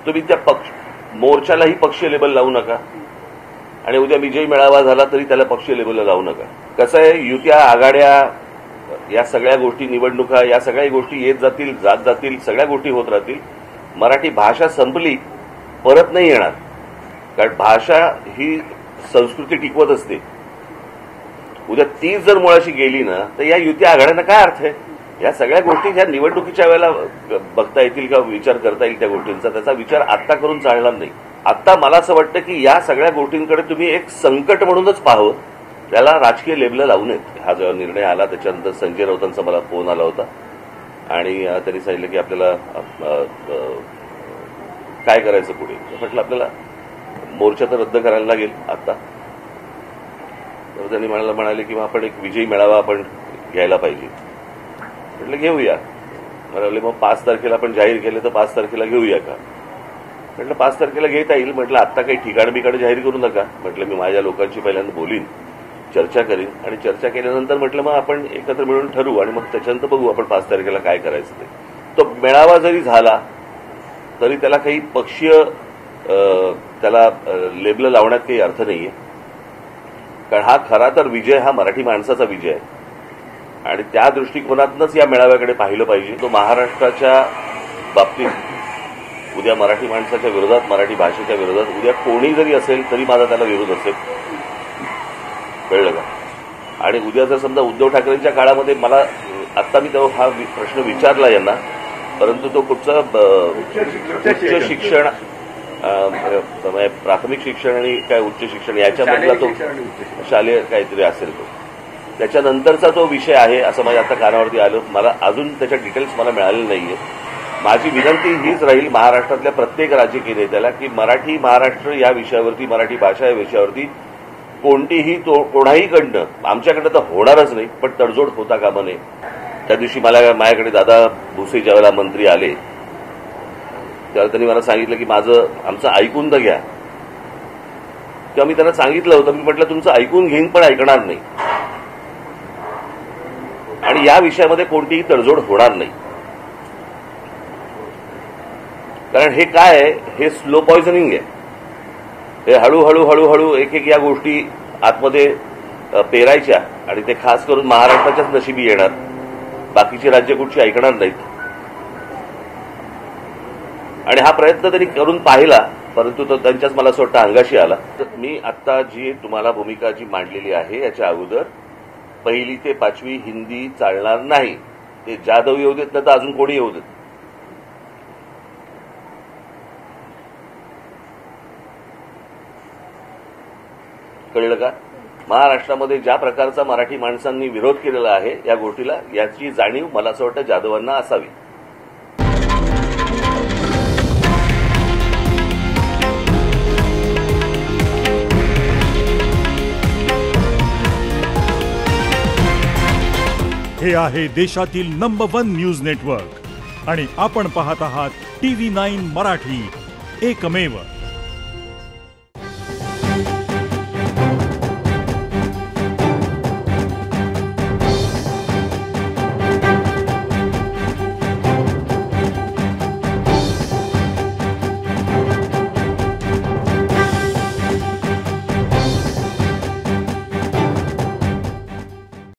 तुम्ही त्या मोर्चालाही पक्षीय लेबल लावू नका आणि उद्या विजयी मेळावा झाला तरी त्याला पक्षीय लेबल लावू नका. कसं आहे, युत्या, आघाड्या, या सगळ्या गोष्टी, निवडणुका, या सगळ्या गोष्टी येत जातील, जात जातील, सगळ्या गोष्टी होत राहतील. मराठी भाषा संपली, परत नाही येणार. कारण भाषा ही संस्कृती टिकवत असते. उद्या ती जर मुळाशी गेली ना तर या युत्या आघाड्यांना काय अर्थ आहे? या सगळ्या गोष्टी ह्या निवडणुकीच्या वेळेला बघता येतील का, विचार करता येईल त्या गोष्टींचा, त्याचा विचार आत्ता करून चालणार नाही. आता मला असं वाटतं की या सगळ्या गोष्टींकडे तुम्ही एक संकट म्हणूनच पाहावं, त्याला राजकीय लेबल लावू नयेत. हा जो निर्णय आला त्याच्यानंतर संजय राऊतांचा मला फोन आला होता आणि त्यांनी सांगितलं की आपल्याला काय करायचं पुढे. म्हटलं आपल्याला मोर्चा तर रद्द करायला लागेल आता. तर त्यांनी म्हणाले की आपण एक विजयी मेळावा आपण घ्यायला पाहिजे. म्हटलं घेऊया. म्हणाले मग 5 तारखेला आपण जाहीर केलं तर 5 तारखेला घेऊया का? म्हटलं 5 तारखेला घेता येईल. म्हटलं आत्ता काही ठिकाण बिकाण जाहीर करू नका. म्हटलं मी माझ्या लोकांशी पहिल्यांदा बोलीन, चर्चा करीन आणि चर्चा केल्यानंतर म्हटलं मग आपण एकत्र मिळून ठरवू आणि मग त्याच्यानंतर बघू आपण 5 तारखेला काय करायचं ते. तो मेळावा जरी झाला तरी त्याला काही पक्षीय त्याला लेबल लावण्यात काही अर्थ नाहीये. कारण हा खरा तर विजय हा मराठी माणसाचा विजय आहे आणि त्या दृष्टिकोनातूनच या मेळाव्याकडे पाहिलं पाहिजे. तो महाराष्ट्राच्या बाबतीत उद्या मराठी माणसाच्या विरोधात, मराठी भाषेच्या विरोधात उद्या कोणी जरी असेल तरी माझा त्याला विरोध असेल. कळलं का? आणि उद्या जर समजा उद्धव ठाकरेंच्या काळामध्ये मला आत्ता मी तेव्हा हा प्रश्न विचारला यांना, परंतु तो कुठचा उच्च शिक्षण, प्राथमिक शिक्षण आणि काय उच्च शिक्षण याच्यामधला तो शालेय काहीतरी असेल तो, त्याच्यानंतरचा तो विषय आहे असं माझ्या आता कानावरती आलं. मला अजून त्याच्या डिटेल्स मला मिळालेले नाहीये. माझी विनंती हीच राहील महाराष्ट्रातल्या प्रत्येक राजकीय नेत्याला की मराठी महाराष्ट्र या विषयावरती, मराठी भाषा या विषयावरती कोणतीही कोणाहीकडनं, आमच्याकडनं तर होणारच नाही, पण तडजोड होता कामा नये. त्या दिवशी माझ्याकडे दादा भुसे ज्यावेळेला मंत्री आले त्यावेळेला त्यांनी मला सांगितलं की आमचं ऐकून तर घ्या. तेव्हा मी त्यांना सांगितलं होतं, मी म्हटलं तुमचं ऐकून घेईन पण ऐकणार नाही आणि या विषयामध्ये कोणतीही तडजोड होणार नाही. कारण हे काय आहे, हे स्लो पॉइझनिंग आहे. हे हळूहळू हळूहळू एक एक या गोष्टी आतमध्ये पेरायच्या आणि ते खास करून महाराष्ट्राच्याच नशिबी येणार. बाकीची राज्य कुठची ऐकणार नाहीत. आणि हा प्रयत्न त्यांनी करून पाहिला, परंतु तो त्यांच्याच मला असं वाटतं अंगाशी आला. तर मी आता जी तुम्हाला भूमिका जी मांडलेली आहे याच्या अगोदर 1ली ते 5वी हिंदी चालणार नाही. ते जाधव येऊ देत नाही तर अजून कोणी येऊ देत. कळलं का? महाराष्ट्रामध्ये ज्या प्रकारचा मराठी माणसांनी विरोध केलेला आहे या गोष्टीला, याची जाणीव मला असं वाटतं जाधवांना असावी. हे आहे देशातील नंबर 1 न्यूज नेटवर्क आणि आपण पाहत आहात TV9 मराठी, एकमेव.